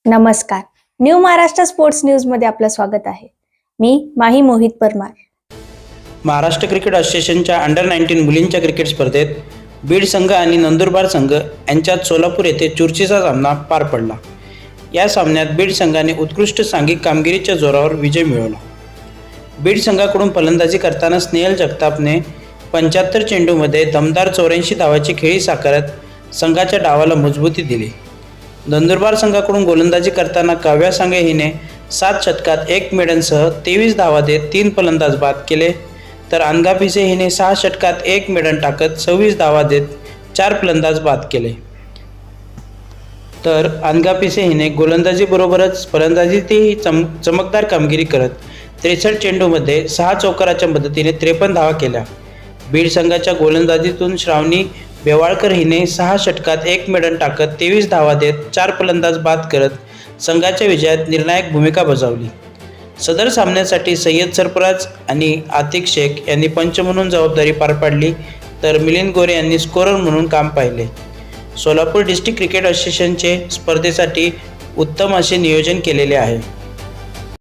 नमस्कार. New Maharashtra sports न्यूजमध्ये आपलं स्वागत आहे. मी माही मोहित परमार. महाराष्ट्र क्रिकेट असोसिएशनच्या अंडर-19 मुलींच्या क्रिकेट स्पर्धेत बीड संघ आणि नंदुरबार संघ यांच्यात सोलापूर येथे चुरशीचा सामना पार पडला. या सामन्यात बीड संघाने उत्कृष्ट सांघिक कामगिरीच्या जोरावर विजय मिळवला. बीड संघाकडून फलंदाजी करताना स्नेहल जगतापने 75 चेंडूमध्ये दमदार 84 धावाची खेळी साकारत संघाच्या डावाला मजबूती दिली. नंदुरबार संघाकडून गोलंदाजी करताना काव्या सांगे हिने 7 षटकात 1 मेडनसह 23 धावा देत 3 फलंदाज बाद केले, तर अनघा पिसे हिने 6 षटकात 1 मेडन टाकत 26 धावा देत 4 फलंदाज बाद केले. तर अनघा पिसे हिने गोलंदाजीबरोबरच फलंदाजीतही चमकदार कामगिरी करत 63 चेंडूमध्ये 6 चौकाराच्या मदतीने 53 धावा केल्या. बीड संघाच्या गोलंदाजीतून श्रावणी बेवाळकर हिने 6 षटकात 1 मेडन टाकत 23 धावा देत 4 फलंदाज बाद करत संघाच्या विजयात निर्णायक भूमिका बजावली. सदर सामन्यासाठी सय्यद सरफराज आणि आतिक शेख यांनी पंच म्हणून जबाबदारी पार पाडली, तर मिलिंद गोरे यांनी स्कोरर म्हणून काम पाहिले. सोलापूर डिस्ट्रिक्ट क्रिकेट असोसिएशनचे स्पर्धेसाठी उत्तम असे नियोजन केलेले आहे.